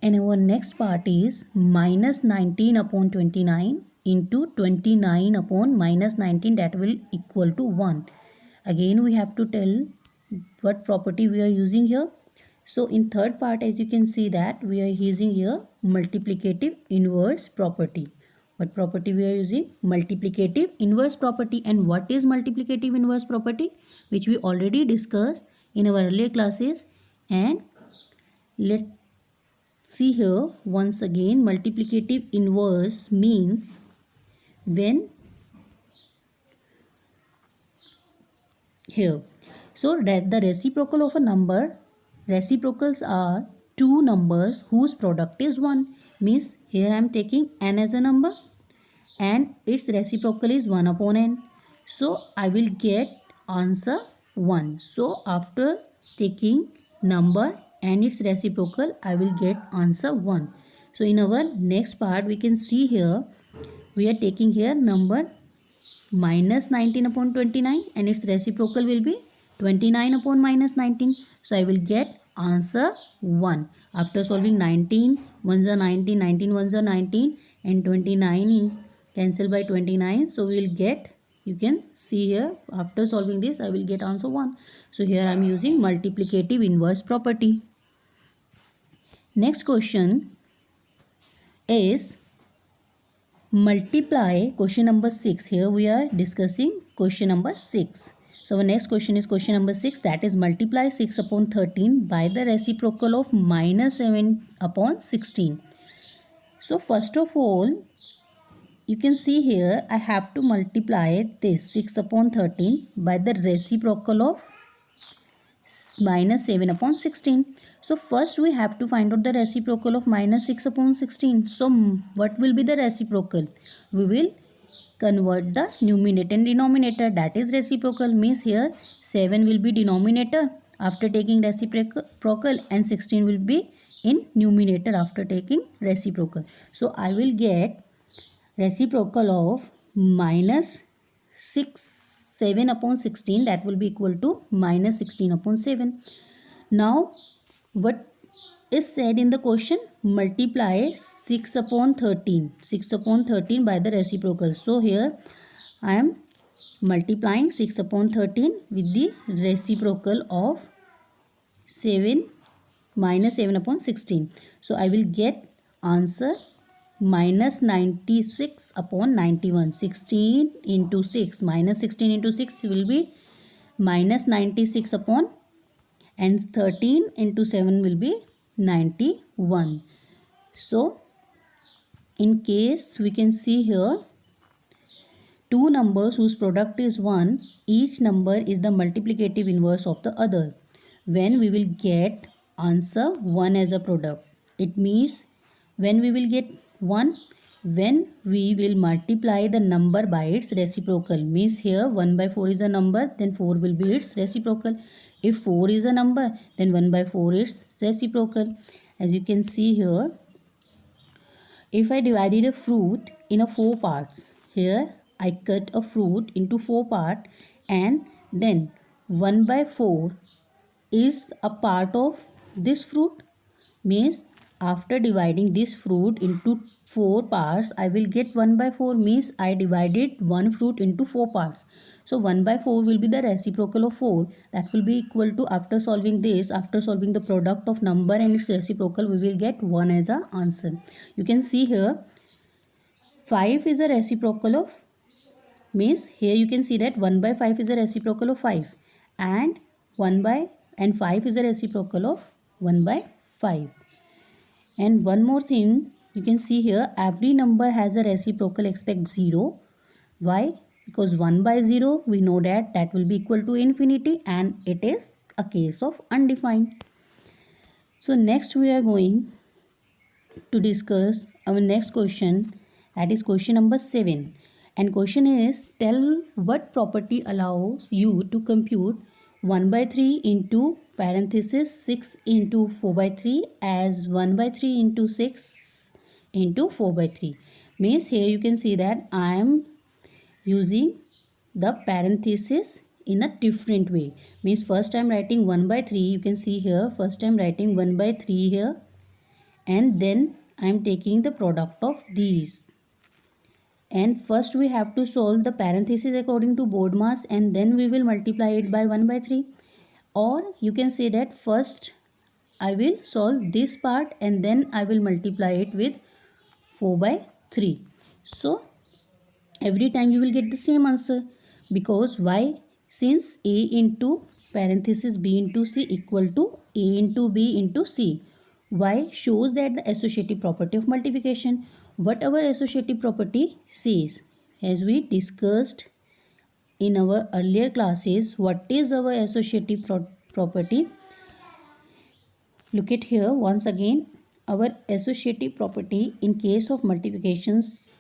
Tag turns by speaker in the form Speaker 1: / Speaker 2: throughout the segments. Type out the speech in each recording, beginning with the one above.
Speaker 1: And our next part is minus 19 upon 29 into 29 upon minus 19, that will equal to 1. Again we have to tell what property we are using here. So in third part, as you can see that we are using here multiplicative inverse property. What property we are using? Multiplicative inverse property. And what is multiplicative inverse property? Which we already discussed in our earlier classes. And let's see here once again, multiplicative inverse means when here. So that the reciprocal of a number, reciprocals are two numbers whose product is 1. Means here I am taking n as a number and its reciprocal is 1 upon n. So I will get answer 1. So after taking number and its reciprocal, I will get answer 1. So in our next part, we can see here, we are taking here number minus 19 upon 29 and its reciprocal will be 29 upon minus 19. So I will get answer 1. After solving 19 ones are 19, 19 ones are 19 and 29 in cancel by 29. So we will get, you can see here, after solving this I will get answer 1. So here I am using multiplicative inverse property. Next question is multiply, question number 6. Here we are discussing question number 6. So our next question is question number 6, that is multiply 6 upon 13 by the reciprocal of minus 7 upon 16. So first of all, you can see here I have to multiply this 6 upon 13 by the reciprocal of minus 7 upon 16. So first we have to find out the reciprocal of minus 6 upon 16. So what will be the reciprocal? We will convert the numerator and denominator, that is reciprocal. Means here 7 will be denominator after taking reciprocal and 16 will be in numerator after taking reciprocal. So I will get reciprocal of minus 7 upon 16, that will be equal to minus 16 upon 7. Now what is said in the question? Multiply 6 upon 13. 6 upon 13 by the reciprocal. So here I am multiplying 6 upon 13 with the reciprocal of 7 minus 7 upon 16. So I will get answer minus 96 upon 91. 16 into 6 minus 16 into 6 will be minus 96 upon, and 13 into 7 will be 91. So in case we can see here two numbers whose product is 1, each number is the multiplicative inverse of the other. When we will get answer 1 as a product, it means when we will get 1, when we will multiply the number by its reciprocal. Means here 1 by 4 is a number, then 4 will be its reciprocal. If 4 is a number, then 1 by 4 is reciprocal. As you can see here, if I divided a fruit in a 4 parts, here I cut a fruit into 4 parts and then 1 by 4 is a part of this fruit. Means after dividing this fruit into 4 parts, I will get 1 by 4. Means I divided one fruit into 4 parts. So 1 by 4 will be the reciprocal of 4. That will be equal to, after solving this, after solving the product of number and its reciprocal, we will get 1 as an answer. You can see here 5 is a reciprocal of, means here you can see that 1 by 5 is a reciprocal of 5 and 5 is a reciprocal of 1 by 5. And one more thing, you can see here every number has a reciprocal except 0. Why? Because 1 by 0 we know that that will be equal to infinity and it is a case of undefined. So next we are going to discuss our next question, that is question number 7. And question is, tell what property allows you to compute 1 by 3 into parenthesis 6 into 4 by 3 as 1 by 3 into 6 into 4 by 3. Means here you can see that I am using the parenthesis in a different way. Means first I am writing 1 by 3. You can see here first I am writing 1 by 3 here and then I am taking the product of these. And first we have to solve the parenthesis according to board mass, and then we will multiply it by 1 by 3. Or you can say that first I will solve this part and then I will multiply it with 4 by 3. So every time you will get the same answer, because why? Since a into parenthesis b into c equal to a into b into c. Y shows that the associative property of multiplication. What our associative property says, as we discussed in our earlier classes, what is our associative property? Look at here once again. Our associative property in case of multiplications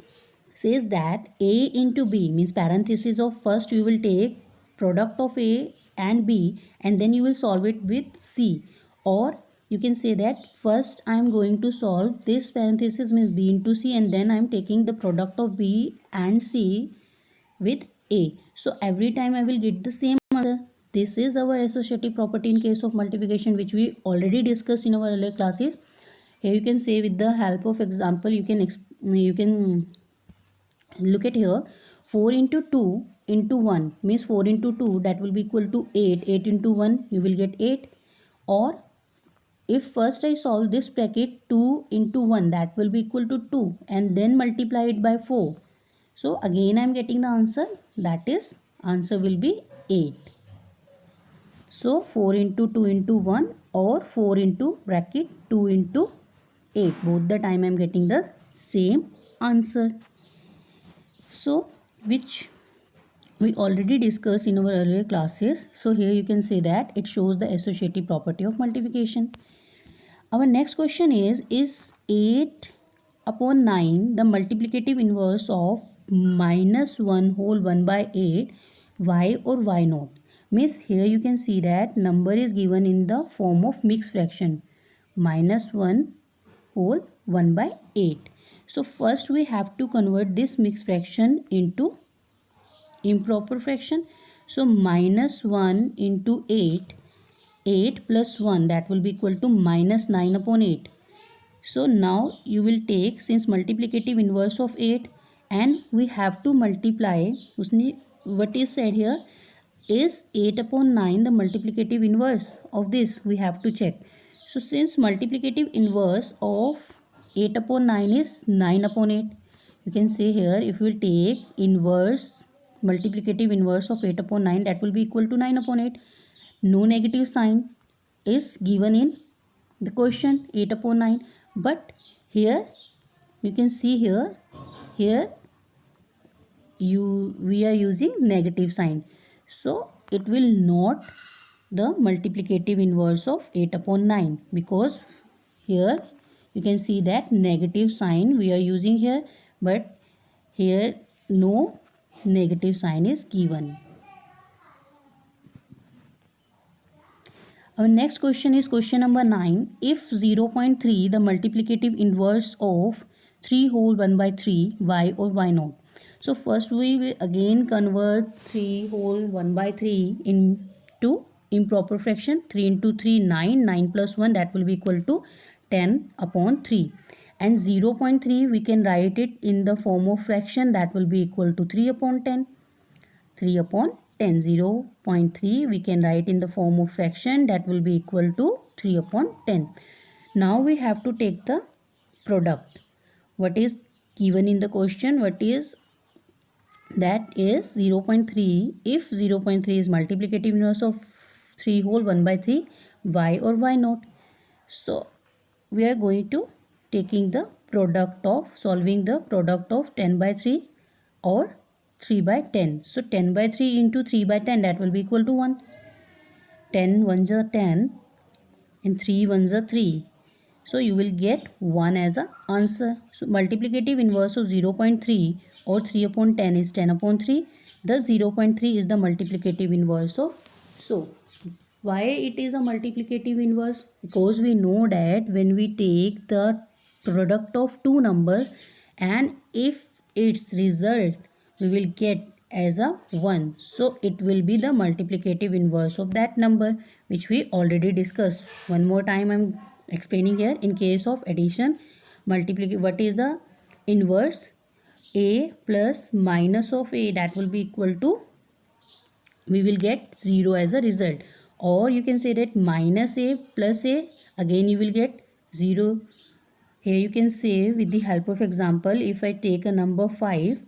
Speaker 1: says that a into b, means parenthesis of first you will take product of a and b and then you will solve it with c. Or you can say that first I am going to solve this parenthesis, means b into c, and then I am taking the product of b and c with a. So every time I will get the same answer. This is our associative property in case of multiplication, which we already discussed in our earlier classes. Here you can say with the help of example, you can look at here. 4 into 2 into 1 means 4 into 2, that will be equal to 8. 8 into 1 you will get 8. Or if first I solve this bracket, 2 into 1, that will be equal to 2, and then multiply it by 4. So again I am getting the answer, that is answer will be 8. So 4 into 2 into 1 or 4 into bracket 2 into 8. Both the time I am getting the same answer. So which we already discussed in our earlier classes. So here you can say that it shows the associative property of multiplication. Our next question is 8 upon 9 the multiplicative inverse of minus 1 whole 1 by 8, y or y naught? Means here you can see that number is given in the form of mixed fraction, minus 1 whole 1 by 8. So first we have to convert this mixed fraction into improper fraction. So minus 1 into 8, 8 plus 1, that will be equal to minus 9 upon 8. So now you will take, since multiplicative inverse of 8, and we have to multiply, what is said here is 8 upon 9 the multiplicative inverse of this, we have to check. So since multiplicative inverse of 8 upon 9 is 9 upon 8, you can say here if we take inverse, multiplicative inverse of 8 upon 9, that will be equal to 9 upon 8. No negative sign is given in the question, 8 upon 9. But here you can see here we are using negative sign. So it will not the multiplicative inverse of 8 upon 9, because here you can see that negative sign we are using here, but here no negative sign is given. Our next question is question number 9. If 0.3 the multiplicative inverse of 3 whole 1 by 3, y or y naught? So first we will again convert 3 whole 1 by 3 into improper fraction. 3 into 3, 9. 9 plus 1, that will be equal to 10 upon 3. And 0.3 we can write it in the form of fraction, that will be equal to 3 upon 10. 3 upon 10. 0.3 we can write in the form of fraction, that will be equal to 3 upon 10. Now we have to take the product. What is given in the question? What is that is 0.3. If 0.3 is multiplicative inverse of 3 whole 1 by 3, y or y naught? So we are going to taking the product of, solving the product of 10 by 3 or 3 by 10. So 10 by 3 into 3 by 10, that will be equal to 1. 10 ones are 10 and 3 ones are 3. So you will get 1 as a answer. So multiplicative inverse of 0.3 or 3 upon 10 is 10 upon 3. The 0.3 is the multiplicative inverse of. So why it is a multiplicative inverse? Because we know that when we take the product of two numbers and if its result we will get as a 1, so it will be the multiplicative inverse of that number, which we already discussed. One more time I am explaining here. In case of addition, multiplication, what is the inverse? A plus minus of A, that will be equal to, we will get 0 as a result. Or you can say that minus A plus A, again you will get 0. Here you can say with the help of example, if I take a number 5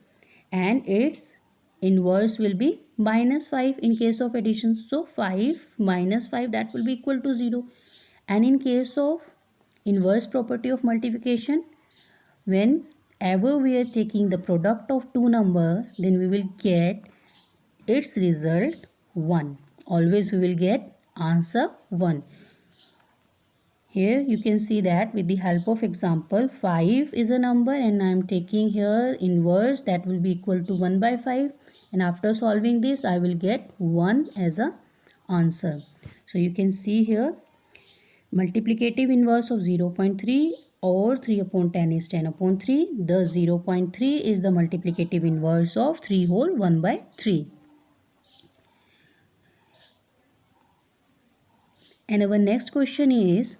Speaker 1: and its inverse will be minus 5 in case of addition. So 5 minus 5, that will be equal to 0. And in case of inverse property of multiplication, whenever we are taking the product of two numbers, then we will get its result 1. Always we will get answer 1. Here you can see that with the help of example, 5 is a number and I am taking here inverse, that will be equal to 1 by 5, and after solving this I will get 1 as a answer. So you can see here multiplicative inverse of 0.3 or 3 upon 10 is 10 upon 3. The 0.3 is the multiplicative inverse of 3 whole 1 by 3. And our next question is,